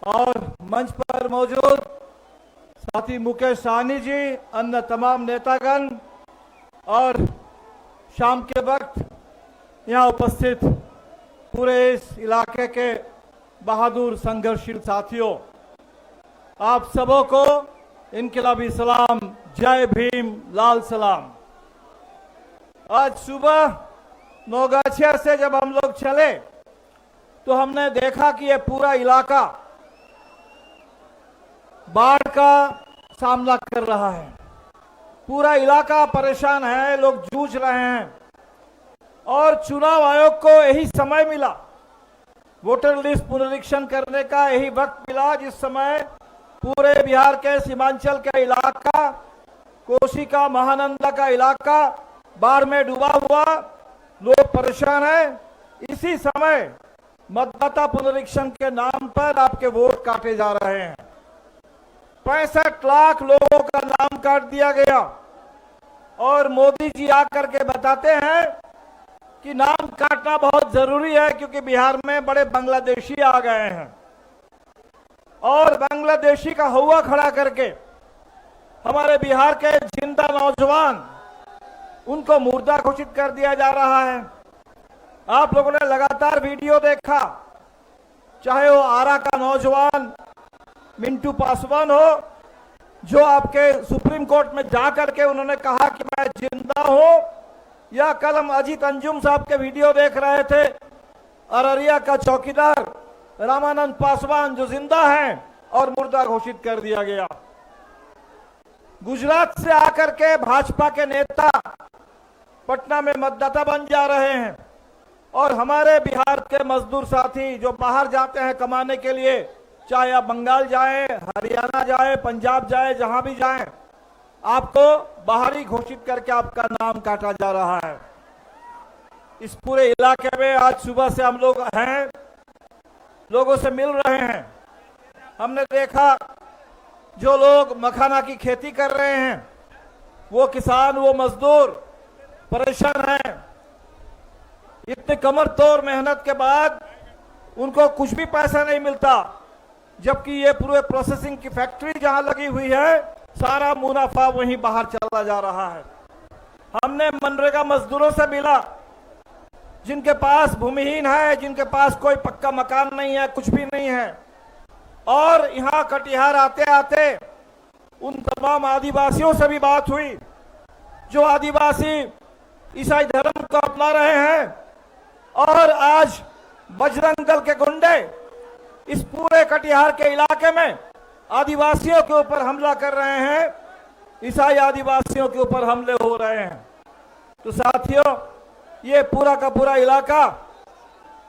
और मंच पर मौजूद साथी मुकेश सहनी जी, अन्य तमाम नेतागण और शाम के वक्त यहाँ उपस्थित पूरे इस इलाके के बहादुर संघर्षशील साथियों, आप सबों को इनकलाबी सलाम, जय भीम, लाल सलाम। आज सुबह नौगाछिया से जब हम लोग चले तो हमने देखा कि ये पूरा इलाका बाढ़ का सामना कर रहा है। पूरा इलाका परेशान है, लोग जूझ रहे हैं और चुनाव आयोग को यही समय मिला, वोटर लिस्ट पुनरीक्षण करने का यही वक्त मिला जिस समय पूरे बिहार के सीमांचल का इलाका, कोसी का, महानंदा का इलाका बाढ़ में डूबा हुआ, लोग परेशान हैं। इसी समय मतदाता पुनरीक्षण के नाम पर आपके वोट काटे जा रहे हैं। 65 लाख लोगों का नाम काट दिया गया और मोदी जी आकर के बताते हैं कि नाम काटना बहुत जरूरी है क्योंकि बिहार में बड़े बांग्लादेशी आ गए हैं और बांग्लादेशी का हौवा खड़ा करके हमारे बिहार के जिंदा नौजवान, उनको मुर्दा घोषित कर दिया जा रहा है। आप लोगों ने लगातार वीडियो देखा, चाहे वो आरा का नौजवान मिंटू पासवान हो, जो आपके सुप्रीम कोर्ट में जाकर के उन्होंने कहा कि मैं जिंदा हूं, या कल हम अजीत अंजुम साहब के वीडियो देख रहे थे, अररिया का चौकीदार रामानंद पासवान जो जिंदा हैं और मुर्दा घोषित कर दिया गया। गुजरात से आकर के भाजपा के नेता पटना में मतदाता बन जा रहे हैं और हमारे बिहार के मजदूर साथी जो बाहर जाते हैं कमाने के लिए, चाहे आप बंगाल जाएं, हरियाणा जाएं, पंजाब जाएं, जहां भी जाएं, आपको बाहरी घोषित करके आपका नाम काटा जा रहा है। इस पूरे इलाके में आज सुबह से हम लोग हैं, लोगों से मिल रहे हैं। हमने देखा जो लोग मखाना की खेती कर रहे हैं, वो किसान, वो मजदूर परेशान हैं। इतने कमर तोड़ मेहनत के बाद उनको कुछ भी पैसा नहीं मिलता, जबकि ये पूरे प्रोसेसिंग की फैक्ट्री जहां लगी हुई है, सारा मुनाफा वहीं बाहर चला जा रहा है। हमने मनरेगा मजदूरों से मिला, जिनके पास भूमिहीन है, जिनके पास कोई पक्का मकान नहीं है, कुछ भी नहीं है, और यहाँ कटिहार आते आते उन तमाम आदिवासियों से भी बात हुई जो आदिवासी ईसाई धर्म को अपना रहे हैं। और आज बजरंग दल के गुंडे इस पूरे कटिहार के इलाके में आदिवासियों के ऊपर हमला कर रहे हैं, ईसाई आदिवासियों के ऊपर हमले हो रहे हैं। तो साथियों, ये पूरा का पूरा इलाका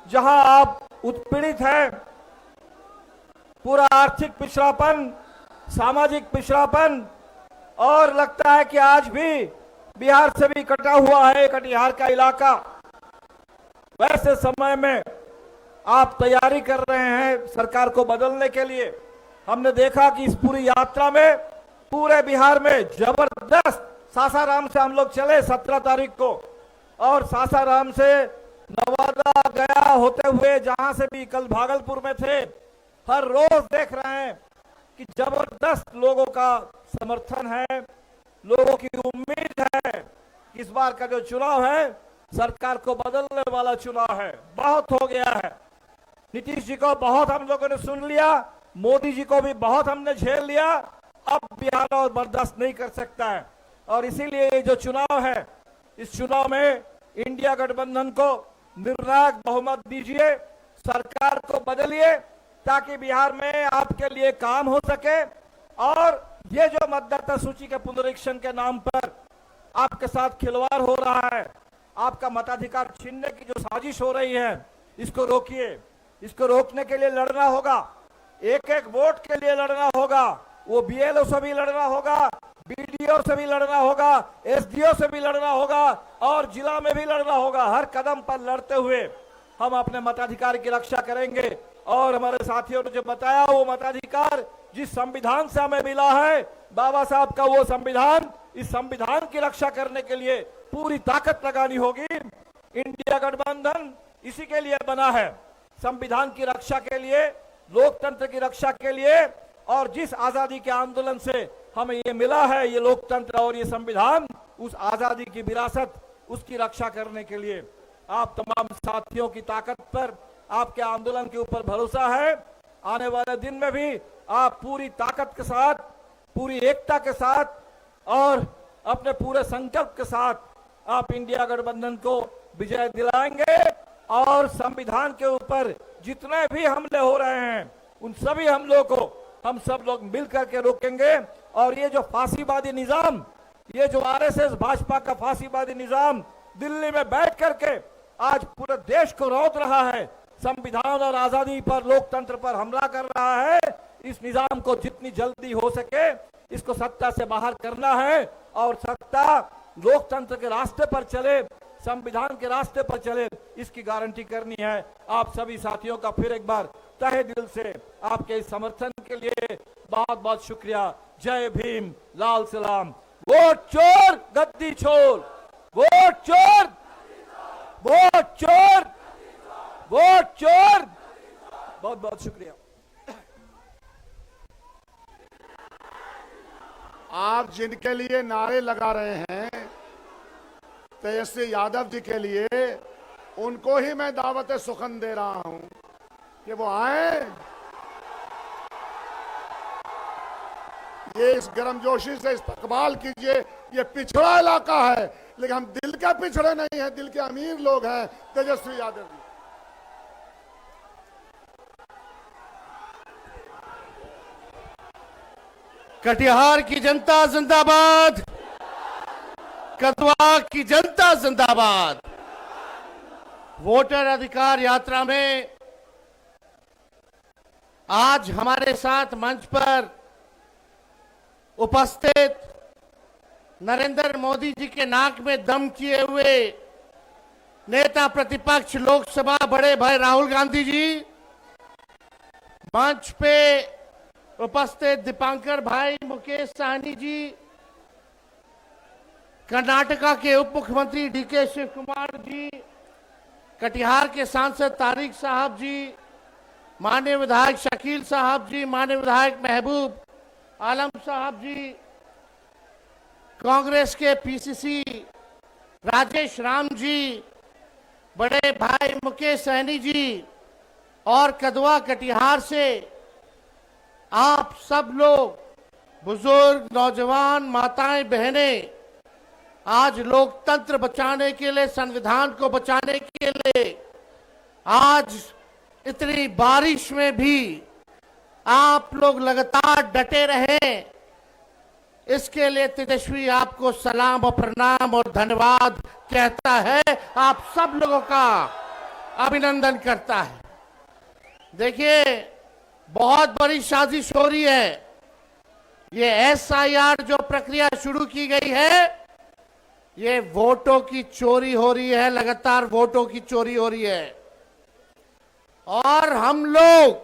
जहां आप उत्पीड़ित हैं, पूरा आर्थिक पिछड़ापन, सामाजिक पिछड़ापन, और लगता है कि आज भी बिहार से भी कटा हुआ है कटिहार का इलाका। वैसे समय में आप तैयारी कर रहे हैं सरकार को बदलने के लिए। हमने देखा कि इस पूरी यात्रा में पूरे बिहार में जबरदस्त, सासाराम से हम लोग चले 17 तारीख को, और सासाराम से नवादा, गया होते हुए जहां से भी कल भागलपुर में थे, हर रोज देख रहे हैं कि जबरदस्त लोगों का समर्थन है, लोगों की उम्मीद है कि इस बार का जो चुनाव है सरकार को बदलने वाला चुनाव है। बहुत हो गया है, नीतीश जी को बहुत हम लोगों ने सुन लिया, मोदी जी को भी बहुत हमने झेल लिया, अब बिहार और बर्दाश्त नहीं कर सकता है। और इसीलिए ये जो चुनाव है, इस चुनाव में इंडिया गठबंधन को निर्णायक बहुमत दीजिए, सरकार को बदलिए, ताकि बिहार में आपके लिए काम हो सके। और ये जो मतदाता सूची के पुनरीक्षण के नाम पर आपके साथ खिलवाड़ हो रहा है, आपका मताधिकार छीनने की जो साजिश हो रही है, इसको रोकिए। इसको रोकने के लिए लड़ना होगा, एक एक वोट के लिए लड़ना होगा, वो बीएलओ से भी लड़ना होगा, बीडीओ से भी लड़ना होगा, एसडीओ से भी लड़ना होगा, और जिला में भी लड़ना होगा। हर कदम पर लड़ते हुए हम अपने मताधिकार की रक्षा करेंगे। और हमारे साथियों ने जो बताया, वो मताधिकार जिस संविधान से हमें मिला है, बाबा साहब का वो संविधान, इस संविधान की रक्षा करने के लिए पूरी ताकत लगानी होगी। इंडिया गठबंधन इसी के लिए बना है, संविधान की रक्षा के लिए, लोकतंत्र की रक्षा के लिए और जिस आजादी के आंदोलन से हमें ये मिला है, ये लोकतंत्र और ये संविधान, उस आजादी की विरासत, उसकी रक्षा करने के लिए आप तमाम साथियों की ताकत पर, आपके आंदोलन के ऊपर भरोसा है। आने वाले दिन में भी आप पूरी ताकत के साथ, पूरी एकता के साथ और अपने पूरे संकल्प के साथ आप इंडिया गठबंधन को विजय दिलाएंगे और संविधान के ऊपर जितने भी हमले हो रहे हैं उन सभी हमलों को हम सब लोग मिलकर के रोकेंगे। और ये जो फांसीवादी निजाम, ये जो आरएसएस भाजपा का फांसीवादी निजाम दिल्ली में बैठ करके आज पूरे देश को रौंद रहा है, संविधान और आजादी पर, लोकतंत्र पर हमला कर रहा है, इस निजाम को जितनी जल्दी हो सके इसको सत्ता से बाहर करना है और सत्ता लोकतंत्र के रास्ते पर चले, संविधान के रास्ते पर चले, इसकी गारंटी करनी है। आप सभी साथियों का फिर एक बार तहे दिल से आपके इस समर्थन के लिए बहुत बहुत शुक्रिया। जय भीम, लाल सलाम। वोट चोर गद्दी छोड़, वोट चोर, वोट चोर, वोट चोर। बहुत बहुत शुक्रिया। आप जिनके लिए नारे लगा रहे हैं तेजस्वी यादव जी के लिए, उनको ही मैं दावत सुखन दे रहा हूं कि वो आए, ये इस गर्मजोशी से इस्तकबाल कीजिए। ये पिछड़ा इलाका है लेकिन हम दिल के पिछड़े नहीं हैं, दिल के अमीर लोग हैं तेजस्वी यादव जी। कटिहार की जनता जिंदाबाद, कदवा की जनता जिंदाबाद। वोटर अधिकार यात्रा में आज हमारे साथ मंच पर उपस्थित नरेंद्र मोदी जी के नाक में दम किए हुए नेता प्रतिपक्ष लोकसभा बड़े भाई राहुल गांधी जी, मंच पे उपस्थित दीपांकर भाई मुकेश सहनी जी, कर्नाटका के उप मुख्यमंत्री डीके शिव कुमार जी, कटिहार के सांसद तारिक साहब जी, माननीय विधायक शकील साहब जी, माननीय विधायक महबूब आलम साहब जी, कांग्रेस के पीसीसी राजेश राम जी, बड़े भाई मुकेश सहनी जी और कदवा कटिहार से आप सब लोग, बुजुर्ग, नौजवान, माताएं, बहनें, आज लोकतंत्र बचाने के लिए, संविधान को बचाने के लिए, आज इतनी बारिश में भी आप लोग लगातार डटे रहे, इसके लिए तेजस्वी आपको सलाम और प्रणाम और धन्यवाद कहता है, आप सब लोगों का अभिनंदन करता है। देखिए, बहुत बड़ी साजिश हो रही है। ये एसआईआर जो प्रक्रिया शुरू की गई है, ये वोटों की चोरी हो रही है, लगातार वोटों की चोरी हो रही है। और हम लोग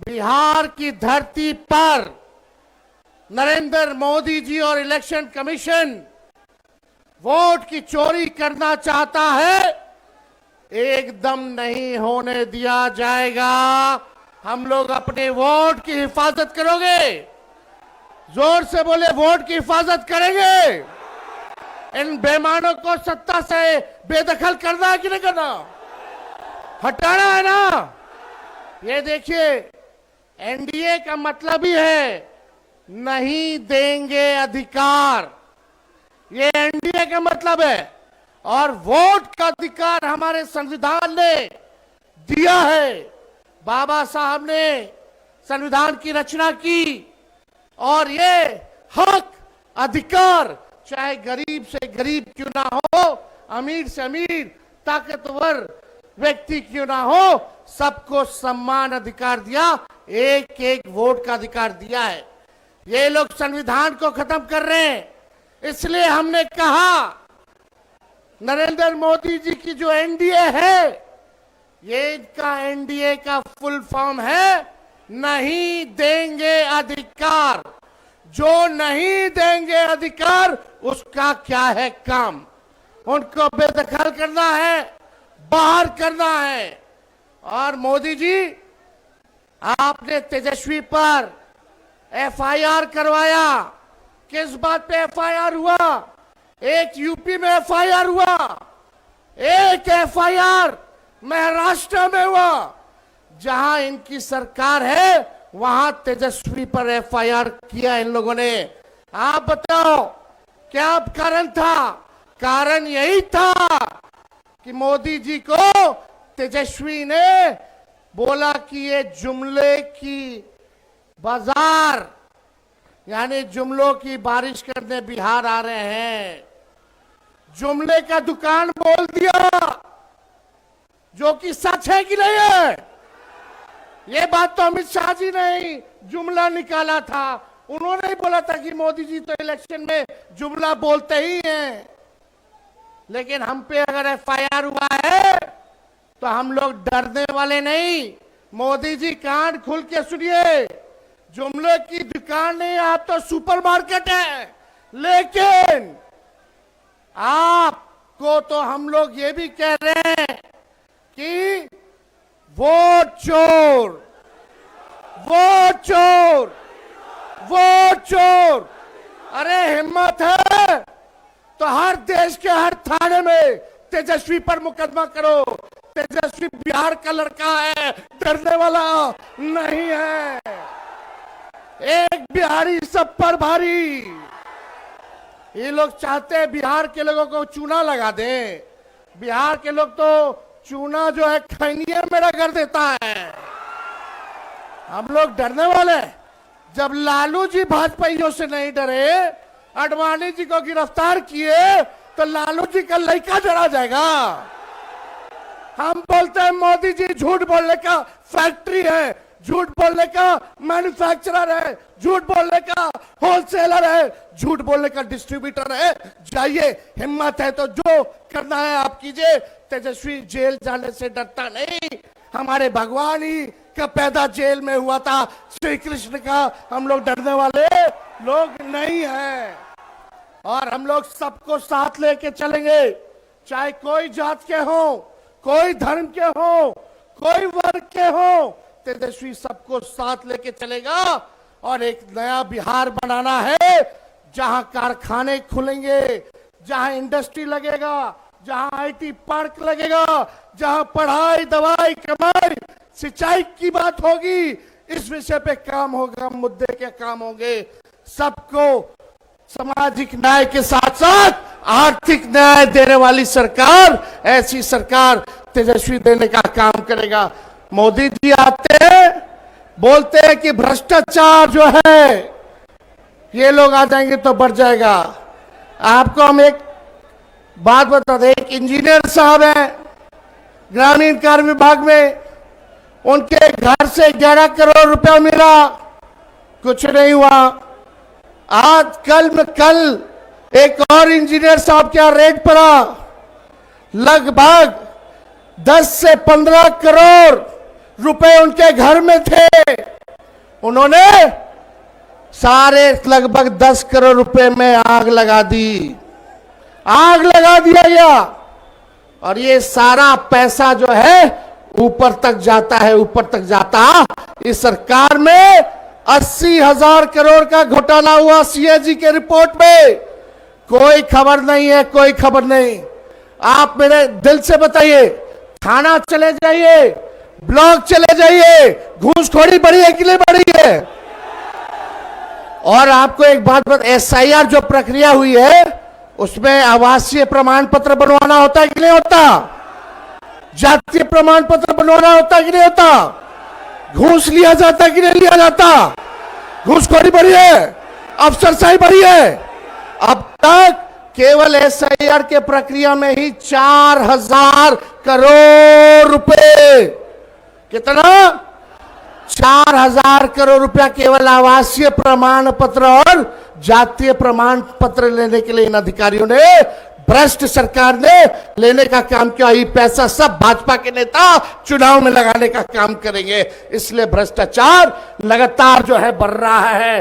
बिहार की धरती पर नरेंद्र मोदी जी और इलेक्शन कमीशन वोट की चोरी करना चाहता है, एकदम नहीं होने दिया जाएगा। हम लोग अपने वोट की हिफाजत करोगे, जोर से बोले, वोट की हिफाजत करेंगे। इन बेईमानों को सत्ता से बेदखल करना है कि नहीं करना, हटाना है ना। ये देखिए, एनडीए का मतलब ही है नहीं देंगे अधिकार, ये एनडीए का मतलब है। और वोट का अधिकार हमारे संविधान ने दिया है। बाबा साहब ने संविधान की रचना की और ये हक, अधिकार, चाहे गरीब से गरीब क्यों ना हो, अमीर से अमीर, ताकतवर व्यक्ति क्यों ना हो, सबको समान अधिकार दिया, एक एक वोट का अधिकार दिया है। ये लोग संविधान को खत्म कर रहे हैं। इसलिए हमने कहा, नरेंद्र मोदी जी की जो एनडीए है, ये इनका एनडीए का फुल फॉर्म है नहीं देंगे अधिकार। जो नहीं देंगे अधिकार, उसका क्या है काम, उनको बेदखल करना है, बाहर करना है। और मोदी जी आपने तेजस्वी पर एफआईआर करवाया। किस बात पे एफआईआर हुआ? एक यूपी में एफआईआर हुआ, एक एफआईआर महाराष्ट्र में हुआ। जहां इनकी सरकार है वहां तेजस्वी पर एफआईआर किया इन लोगों ने। आप बताओ क्या कारण था? कारण यही था कि मोदी जी को तेजस्वी ने बोला कि ये जुमले की बाजार, यानी जुमलों की बारिश करने बिहार आ रहे हैं। जुमले का दुकान बोल दिया, जो कि सच है कि नहीं है? ये बात तो अमित शाह जी ने ही जुमला निकाला था। उन्होंने ही बोला था कि मोदी जी तो इलेक्शन में जुमला बोलते ही हैं। लेकिन हम पे अगर एफआईआर हुआ है तो हम लोग डरने वाले नहीं। मोदी जी कान खुल के सुनिए, जुमले की दुकान नहीं, आप तो सुपरमार्केट है। लेकिन आपको तो हम लोग ये भी कह रहे हैं कि वोट चोर, वोट चोर, वोट चोर। अरे हिम्मत है तो हर देश के हर थाने में तेजस्वी पर मुकदमा करो। तेजस्वी बिहार का लड़का है, डरने वाला नहीं है। एक बिहारी सब पर भारी। ये लोग चाहते हैं बिहार के लोगों को चूना लगा दें। बिहार के लोग तो चूना जो है खैनिया मेरा कर देता है। हम लोग डरने वाले? जब लालू जी भाजपाइयों से नहीं डरे, आडवाणी जी को गिरफ्तार किए, तो लालू जी का लड़का डरा जाएगा। हम बोलते हैं मोदी जी झूठ बोलने का फैक्ट्री है, झूठ बोलने का मैन्युफैक्चरर है, झूठ बोलने का होलसेलर है, झूठ बोलने का डिस्ट्रीब्यूटर है। जाइए, हिम्मत है तो जो करना है आप कीजिए। तेजस्वी जेल जाने से डरता नहीं। हमारे भगवान ही का पैदा जेल में हुआ था, श्री कृष्ण का। हम लोग डरने वाले लोग नहीं हैं। और हम लोग सबको साथ लेके चलेंगे, चाहे कोई जात के हो, कोई धर्म के हो, कोई वर्ग के हो। तेजस्वी सबको साथ लेके चलेगा और एक नया बिहार बनाना है, जहां कारखाने खुलेंगे, जहां इंडस्ट्री लगेगा, जहां आईटी पार्क लगेगा, जहां पढ़ाई, दवाई, कमाई, सिंचाई की बात होगी। इस विषय पे काम होगा, मुद्दे के काम होंगे। सबको सामाजिक न्याय के साथ साथ आर्थिक न्याय देने वाली सरकार, ऐसी सरकार तेजस्वी देने का काम करेगा। मोदी जी आते हैं, बोलते हैं कि भ्रष्टाचार जो है ये लोग आ जाएंगे तो बढ़ जाएगा। आपको हम एक बात बता दें, एक इंजीनियर साहब हैं ग्रामीण कार्य विभाग में, उनके घर से 11 करोड़ रुपया मिला, कुछ नहीं हुआ। आज कल एक और इंजीनियर साहब क्या रेट पड़ा, लगभग 10 से 15 करोड़ रुपए उनके घर में थे। उन्होंने सारे लगभग 10 करोड़ रुपए में आग लगा दी, आग लगा दिया गया। और ये सारा पैसा जो है ऊपर तक जाता है, ऊपर तक जाता। इस सरकार में 80,000 करोड़ का घोटाला हुआ सीएजी के रिपोर्ट में। कोई खबर नहीं है, कोई खबर नहीं। आप मेरे दिल से बताइए, थाना चले जाइए, ब्लॉक चले जाइए, घूसखोरी बढ़ी है कि नहीं बढ़ी है? और आपको एक बात बता, एसआईआर जो प्रक्रिया हुई है उसमें आवासीय प्रमाण पत्र बनवाना होता है कि नहीं होता? जातीय प्रमाण पत्र बनवाना होता है कि नहीं होता? घूस लिया जाता है कि नहीं लिया जाता? घूसखोरी बढ़ी है, अफसरशाही बढ़ी है। अब तक केवल एसआईआर के प्रक्रिया में ही 4,000 करोड़ रुपए, कितना? 4,000 करोड़ रुपया केवल आवासीय प्रमाण पत्र और जातीय प्रमाण पत्र लेने के लिए इन अधिकारियों ने, भ्रष्ट सरकार ने लेने का काम किया। ये पैसा सब भाजपा के नेता चुनाव में लगाने का काम करेंगे। इसलिए भ्रष्टाचार लगातार जो है बढ़ रहा है।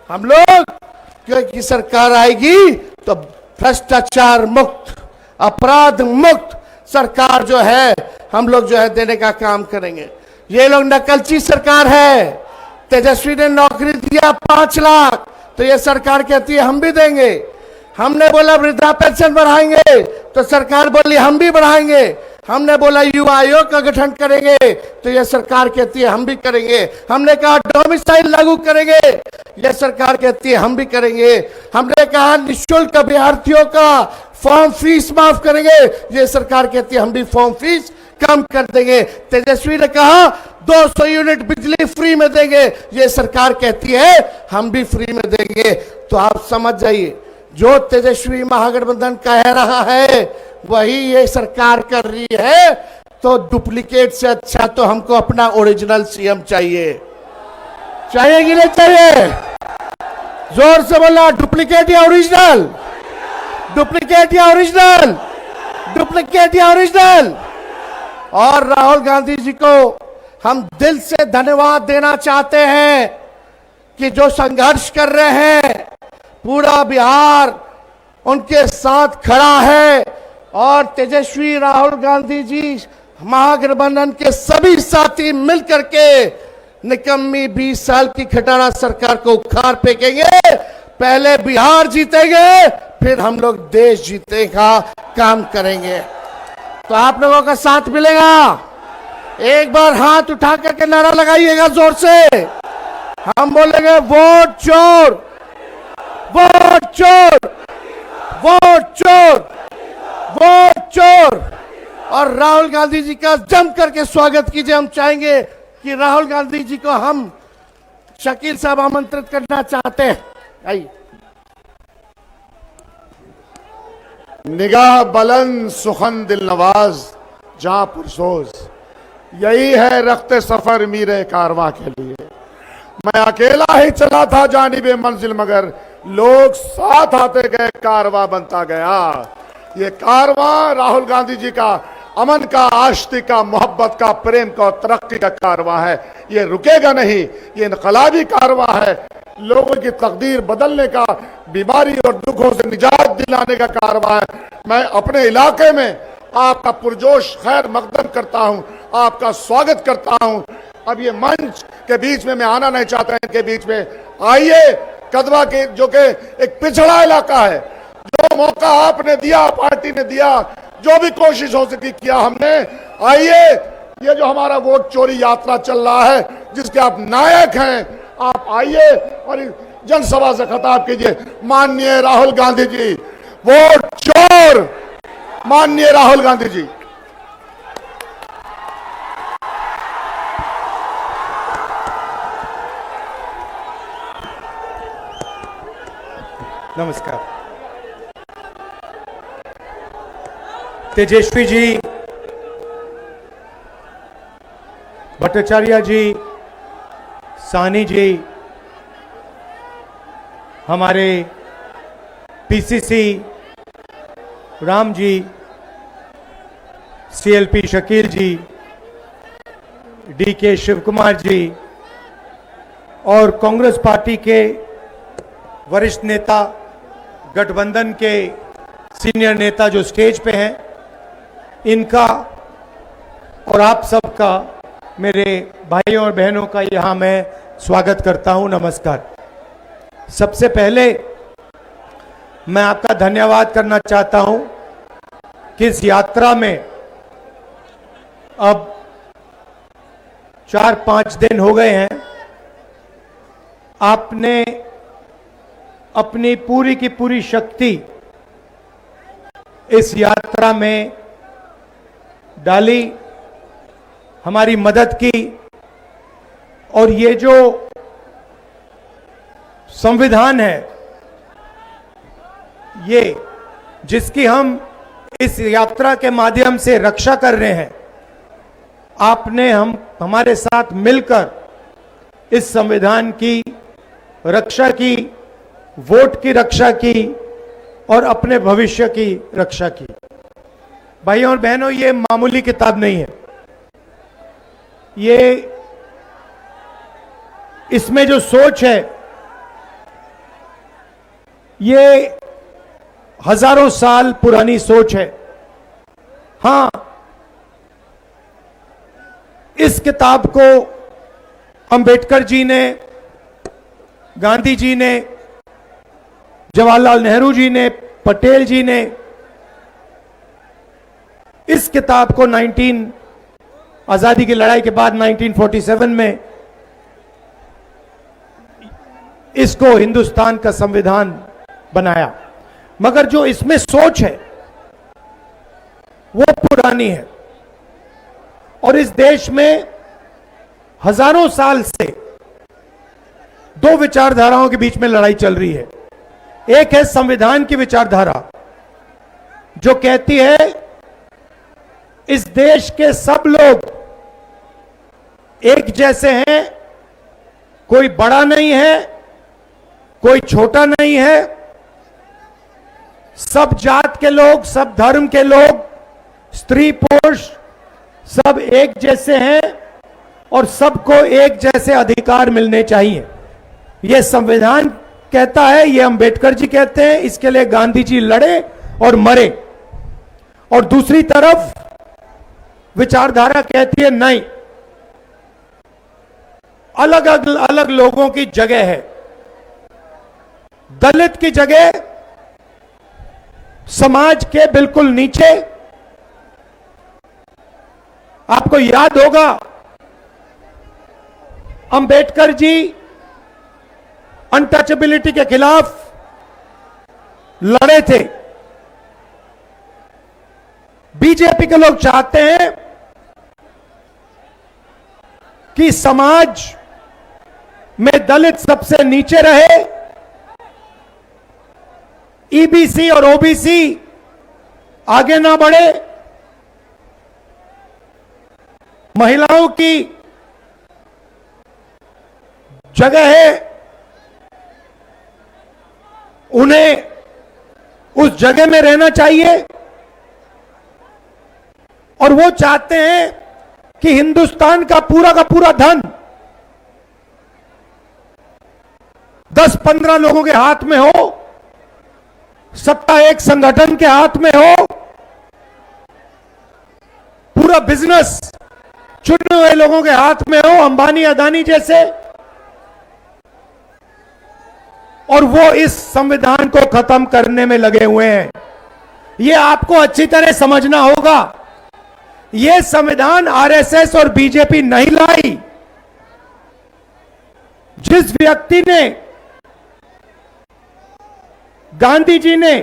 हम लोग की सरकार आएगी तो भ्रष्टाचार मुक्त, अपराध मुक्त सरकार जो है हम लोग जो है देने का काम करेंगे। ये लोग नकलची सरकार है। तेजस्वी ने नौकरी दिया 5 लाख, तो ये सरकार कहती है हम भी देंगे। हमने बोला वृद्धा पेंशन बढ़ाएंगे, तो सरकार बोली हम भी बढ़ाएंगे। हमने बोला युवा आयोग का गठन करेंगे, तो यह सरकार कहती है हम भी करेंगे। हमने कहा डोमिसाइल लागू करेंगे, यह सरकार कहती है हम भी करेंगे। हमने कहा निःशुल्क अभ्यर्थियों का फॉर्म फीस माफ करेंगे, यह सरकार कहती है हम भी फॉर्म फीस कम कर देंगे। तेजस्वी ने कहा 200 यूनिट बिजली फ्री में देंगे, यह सरकार कहती है हम भी फ्री में देंगे। तो आप समझ जाइए, जो तेजस्वी महागठबंधन कह रहा है वही ये सरकार कर रही है। तो डुप्लीकेट से अच्छा तो हमको अपना ओरिजिनल सीएम चाहिए। चाहिए कि नहीं चाहिए? जोर से बोला, डुप्लीकेट या ओरिजिनल? डुप्लीकेट या ओरिजिनल? डुप्लीकेट या ओरिजिनल? और राहुल गांधी जी को हम दिल से धन्यवाद देना चाहते हैं कि जो संघर्ष कर रहे हैं, पूरा बिहार उनके साथ खड़ा है। और तेजस्वी राहुल गांधी जी महागठबंधन के सभी साथी मिलकर के निकम्मी 20 साल की खटारा सरकार को उखाड़ फेंकेंगे। पहले बिहार जीतेंगे, फिर हम लोग देश जीतने का काम करेंगे। तो आप लोगों का साथ मिलेगा। एक बार हाथ उठा करके नारा लगाइएगा जोर से। हम बोलेंगे वोट चोर, वोट चोर, वोट चोर, वोट चोर। और राहुल गांधी जी का जम करके स्वागत कीजिए। हम चाहेंगे कि राहुल गांधी जी को हम शकील साहब आमंत्रित करना चाहते हैं। आइए। निगाह बुलंद सुखन दिल नवाज जहां पुरसोज, यही है रखते सफर मीरे कारवां के लिए। मैं अकेला ही चला था जानिबे मंजिल, मगर लोग साथ आते गए, कारवां बनता गया। ये कारवां राहुल गांधी जी का अमन का, आश्ती का, मोहब्बत का, प्रेम का और तरक्की का कारवां है। ये रुकेगा नहीं, ये इनकलाबी कारवां है। लोगों की तकदीर बदलने का, बीमारी और दुखों से निजात दिलाने का कारवां है। मैं अपने इलाके में आपका पुरजोश खैर मकदम करता हूं, आपका स्वागत करता हूं। अब ये मंच के बीच में मैं आना नहीं चाहता, इनके बीच में आइए। कदवा के जो कि एक पिछड़ा इलाका है, जो मौका आपने दिया, पार्टी ने दिया, जो भी कोशिश हो सकी किया हमने। आइए, ये जो हमारा वोट चोरी यात्रा चल रहा है, जिसके आप नायक हैं, आप आइए और जनसभा से खिताब कीजिए। माननीय राहुल गांधी जी, वोट चोर, माननीय राहुल गांधी जी। नमस्कार। तेजस्वी जी, भट्टाचार्य जी, साहनी जी, हमारे पीसीसी राम जी, सीएलपी शकील जी, डीके शिव कुमार जी और कांग्रेस पार्टी के वरिष्ठ नेता, गठबंधन के सीनियर नेता जो स्टेज पे हैं, इनका और आप सबका, मेरे भाइयों और बहनों का यहाँ मैं स्वागत करता हूँ। नमस्कार। सबसे पहले मैं आपका धन्यवाद करना चाहता हूँ कि इस यात्रा में अब 4-5 दिन हो गए हैं, आपने अपनी पूरी की पूरी शक्ति इस यात्रा में डाली, हमारी मदद की। और ये जो संविधान है, ये जिसकी हम इस यात्रा के माध्यम से रक्षा कर रहे हैं, आपने हमारे साथ मिलकर इस संविधान की रक्षा की, वोट की रक्षा की और अपने भविष्य की रक्षा की। भाइयों और बहनों, ये मामूली किताब नहीं है। ये इसमें जो सोच है, ये हजारों साल पुरानी सोच है। हां, इस किताब को अंबेडकर जी ने, गांधी जी ने, जवाहरलाल नेहरू जी ने, पटेल जी ने इस किताब को आजादी की लड़ाई के बाद 1947 में इसको हिंदुस्तान का संविधान बनाया। मगर जो इसमें सोच है वो पुरानी है और इस देश में हजारों साल से दो विचारधाराओं के बीच में लड़ाई चल रही है। एक है संविधान की विचारधारा जो कहती है इस देश के सब लोग एक जैसे हैं, कोई बड़ा नहीं है, कोई छोटा नहीं है, सब जात के लोग, सब धर्म के लोग, स्त्री पुरुष सब एक जैसे हैं और सबको एक जैसे अधिकार मिलने चाहिए। यह संविधान कहता है, यह अंबेडकर जी कहते हैं, इसके लिए गांधी जी लड़े और मरे। और दूसरी तरफ विचारधारा कहती है नहीं, अलग अलग लोगों की जगह है। दलित की जगह समाज के बिल्कुल नीचे। आपको याद होगा अंबेडकर जी अनटचेबिलिटी के खिलाफ लड़े थे। बीजेपी के लोग चाहते हैं कि समाज में दलित सबसे नीचे रहे, ईबीसी और ओबीसी आगे ना बढ़े, महिलाओं की जगह है, उन्हें उस जगह में रहना चाहिए। और वो चाहते हैं कि हिंदुस्तान का पूरा धन 10-15 लोगों के हाथ में हो, सत्ता एक संगठन के हाथ में हो, पूरा बिजनेस चुने हुए लोगों के हाथ में हो, अंबानी अदानी जैसे। और वो इस संविधान को खत्म करने में लगे हुए हैं। यह आपको अच्छी तरह समझना होगा। यह संविधान आरएसएस और बीजेपी नहीं लाई। जिस व्यक्ति ने, गांधी जी ने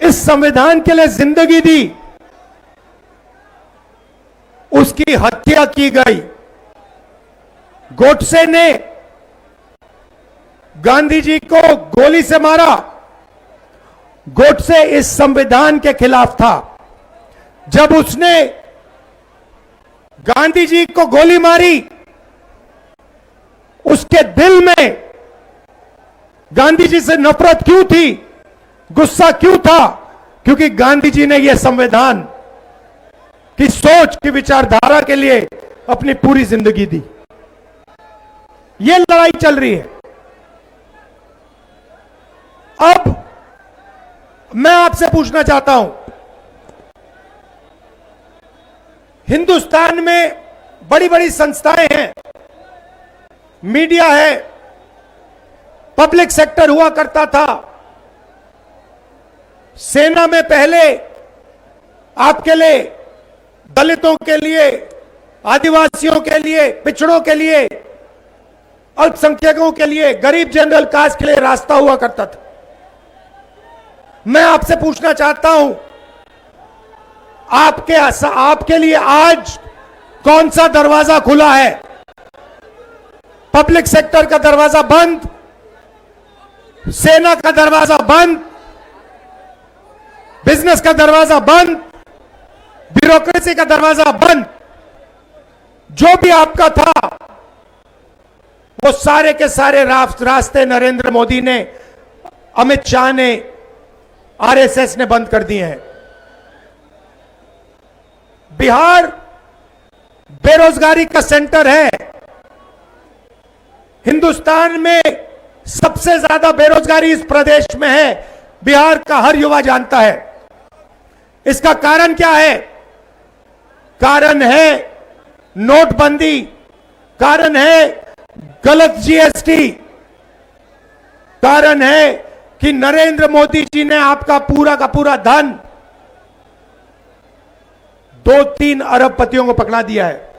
इस संविधान के लिए जिंदगी दी, उसकी हत्या की गई। गोडसे ने गांधी जी को गोली से मारा। गोडसे इस संविधान के खिलाफ था। जब उसने गांधी जी को गोली मारी, उसके दिल में गांधी जी से नफरत क्यों थी, गुस्सा क्यों था? क्योंकि गांधी जी ने यह संविधान की सोच की विचारधारा के लिए अपनी पूरी जिंदगी दी। यह लड़ाई चल रही है। अब मैं आपसे पूछना चाहता हूं, हिंदुस्तान में बड़ी बड़ी संस्थाएं हैं, मीडिया है, पब्लिक सेक्टर हुआ करता था। सेना में पहले आपके लिए, दलितों के लिए, आदिवासियों के लिए, पिछड़ों के लिए, अल्पसंख्यकों के लिए, गरीब जनरल कास्ट के लिए रास्ता हुआ करता था। मैं आपसे पूछना चाहता हूं, आपके लिए आज कौन सा दरवाजा खुला है? पब्लिक सेक्टर का दरवाजा बंद, सेना का दरवाजा बंद, बिजनेस का दरवाजा बंद, ब्यूरोक्रेसी का दरवाजा बंद। जो भी आपका था वो सारे के सारे रास्ते नरेंद्र मोदी ने, अमित शाह ने, आरएसएस ने बंद कर दिए हैं। बिहार बेरोजगारी का सेंटर है। हिंदुस्तान में सबसे ज्यादा बेरोजगारी इस प्रदेश में है। बिहार का हर युवा जानता है। इसका कारण क्या है? कारण है नोटबंदी, कारण है गलत जीएसटी, कारण है कि नरेंद्र मोदी जी ने आपका पूरा का पूरा धन 2-3 अरबपतियों को पकड़ा दिया है।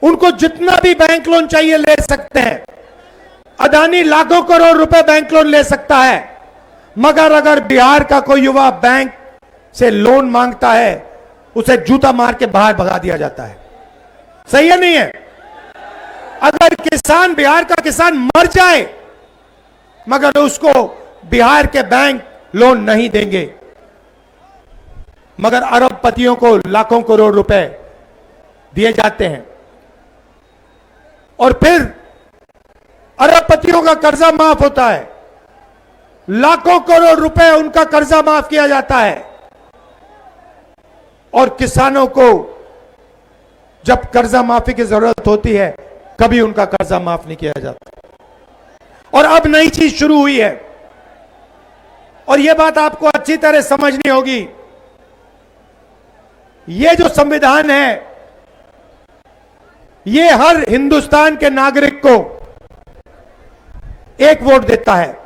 उनको जितना भी बैंक लोन चाहिए ले सकते हैं। अदानी लाखों करोड़ रुपए बैंक लोन ले सकता है, मगर अगर बिहार का कोई युवा बैंक से लोन मांगता है, उसे जूता मार के बाहर भगा दिया जाता है। सही है नहीं है? अगर किसान, बिहार का किसान मर जाए, मगर उसको बिहार के बैंक लोन नहीं देंगे, मगर अरबपतियों को लाखों करोड़ रुपए दिए जाते हैं। और फिर अरबपतियों का कर्जा माफ होता है, लाखों करोड़ रुपए उनका कर्जा माफ किया जाता है। और किसानों को जब कर्जा माफी की जरूरत होती है, कभी उनका कर्जा माफ नहीं किया जाता। और अब नई चीज शुरू हुई है, और यह बात आपको अच्छी तरह समझनी होगी। यह जो संविधान है, यह हर हिंदुस्तान के नागरिक को एक वोट देता है।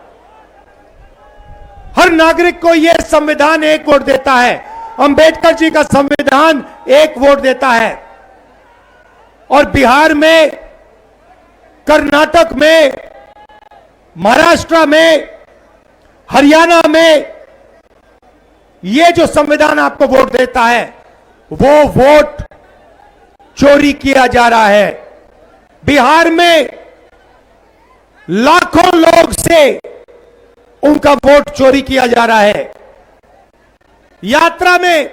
हर नागरिक को यह संविधान एक वोट देता है। अंबेडकर जी का संविधान एक वोट देता है। और बिहार में, कर्नाटक में, महाराष्ट्र में, हरियाणा में यह जो संविधान आपको वोट देता है, वो वोट चोरी किया जा रहा है। बिहार में लाखों लोग से उनका वोट चोरी किया जा रहा है। यात्रा में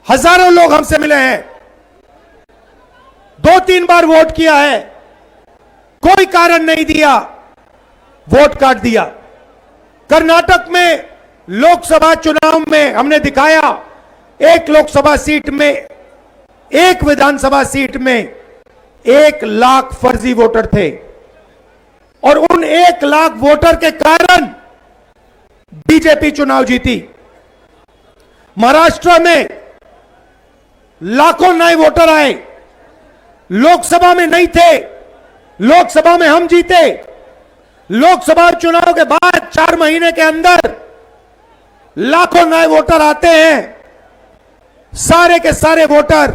हजारों लोग हमसे मिले हैं, 2-3 बार वोट किया है, कोई कारण नहीं दिया, वोट काट दिया। कर्नाटक में लोकसभा चुनाव में हमने दिखाया, एक लोकसभा सीट में, एक विधानसभा सीट में 1 लाख फर्जी वोटर थे, और उन 1 लाख वोटर के कारण बीजेपी चुनाव जीती। महाराष्ट्र में लाखों नए वोटर आए, लोकसभा में नहीं थे, लोकसभा में हम जीते। लोकसभा चुनाव के बाद 4 महीने के अंदर लाखों नए वोटर आते हैं, सारे के सारे वोटर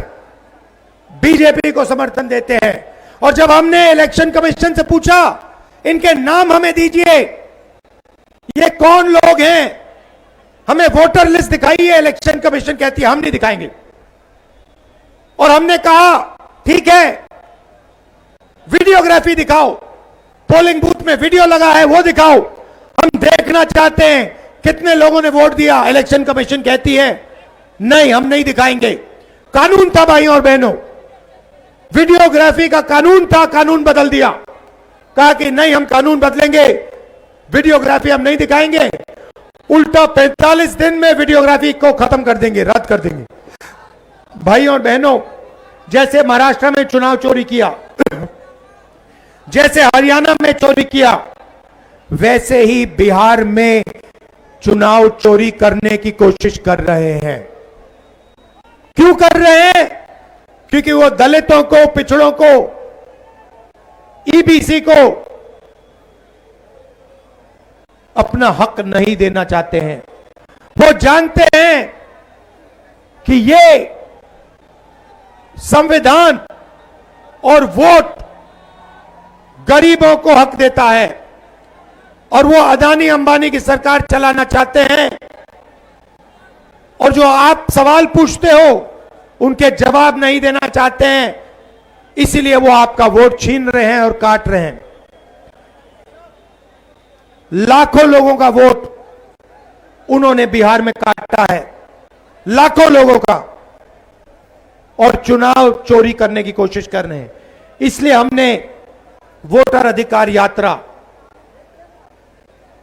बीजेपी को समर्थन देते हैं। और जब हमने इलेक्शन कमीशन से पूछा, इनके नाम हमें दीजिए, ये कौन लोग हैं, हमें वोटर लिस्ट दिखाइए, इलेक्शन कमीशन कहती है हम नहीं दिखाएंगे। और हमने कहा ठीक है, वीडियोग्राफी दिखाओ, पोलिंग बूथ में वीडियो लगा है वो दिखाओ, हम देखना चाहते हैं कितने लोगों ने वोट दिया। इलेक्शन कमीशन कहती है नहीं, हम नहीं दिखाएंगे। कानून था भाइयों और बहनों, वीडियोग्राफी का कानून था, कानून बदल दिया, कहा कि नहीं हम कानून बदलेंगे, वीडियोग्राफी हम नहीं दिखाएंगे। उल्टा 45 दिन में वीडियोग्राफी को खत्म कर देंगे, रद्द कर देंगे। भाइयों और बहनों, जैसे महाराष्ट्र में चुनाव चोरी किया, जैसे हरियाणा में चोरी किया, वैसे ही बिहार में चुनाव चोरी करने की कोशिश कर रहे हैं। क्यों कर रहे हैं? क्योंकि वो दलितों को, पिछड़ों को, ईबीसी को अपना हक नहीं देना चाहते हैं। वो जानते हैं कि ये संविधान और वोट गरीबों को हक देता है, और वो अदानी अंबानी की सरकार चलाना चाहते हैं। और जो आप सवाल पूछते हो उनके जवाब नहीं देना चाहते हैं, इसलिए वो आपका वोट छीन रहे हैं और काट रहे हैं। लाखों लोगों का वोट उन्होंने बिहार में काटा है, लाखों लोगों का, और चुनाव चोरी करने की कोशिश कर रहे हैं। इसलिए हमने वोटर अधिकार यात्रा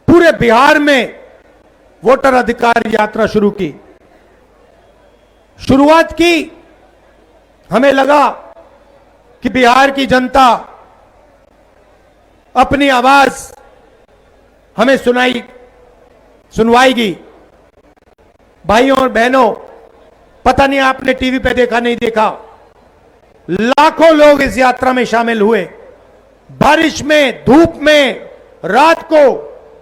पूरे बिहार में वोटर अधिकार यात्रा शुरू की। शुरुआत की, हमें लगा कि बिहार की जनता अपनी आवाज हमें सुनवाएगी। भाइयों और बहनों, पता नहीं आपने टीवी पे देखा नहीं देखा, लाखों लोग इस यात्रा में शामिल हुए। बारिश में, धूप में, रात को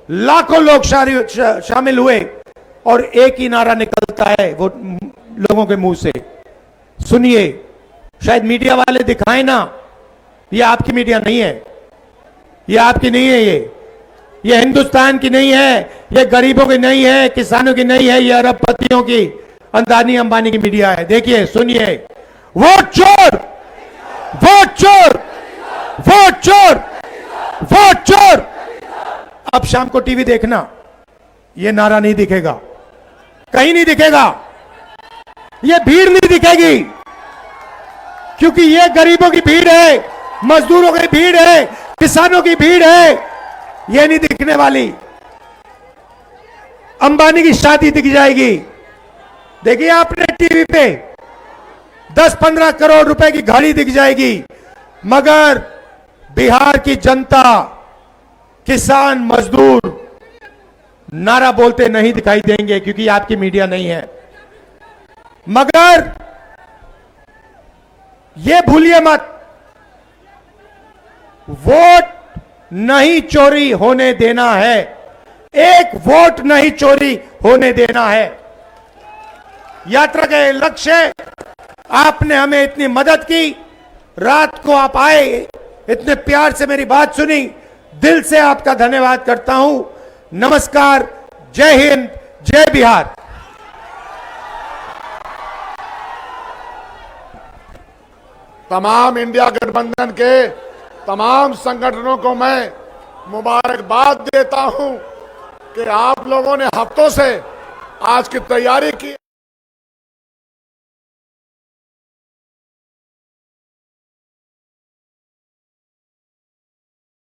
लाखों लोग शामिल हुए और एक ही नारा निकलता है वो लोगों के मुंह से। सुनिए, शायद मीडिया वाले दिखाएं ना, ये आपकी मीडिया नहीं है, ये आपकी नहीं है, ये हिंदुस्तान की नहीं है, ये गरीबों की नहीं है, किसानों की नहीं है, ये अरबपतियों की, अंदानी अंबानी की मीडिया है। देखिए, सुनिए, वोट चोर, वोट चोर, वोट चोर, वोट चोर। अब शाम को टीवी देखना, ये नारा नहीं दिखेगा, कहीं नहीं दिखेगा, ये भीड़ नहीं दिखेगी, क्योंकि ये गरीबों की भीड़ है, मजदूरों की भीड़ है, किसानों की भीड़ है, ये नहीं दिखने वाली। अंबानी की शादी दिख जाएगी। देखिए आपने टीवी पे 10-15 करोड़ रुपए की गाड़ी दिख जाएगी, मगर बिहार की जनता, किसान, मजदूर नारा बोलते नहीं दिखाई देंगे, क्योंकि आपकी मीडिया नहीं है। मगर ये भूलिए मत, वोट नहीं चोरी होने देना है, एक वोट नहीं चोरी होने देना है। यात्रा के लक्ष्य, आपने हमें इतनी मदद की, रात को आप आए, इतने प्यार से मेरी बात सुनी, दिल से आपका धन्यवाद करता हूं। नमस्कार, जय हिंद, जय बिहार। तमाम इंडिया गठबंधन के तमाम संगठनों को मैं मुबारकबाद देता हूं कि आप लोगों ने हफ्तों से आज की तैयारी की।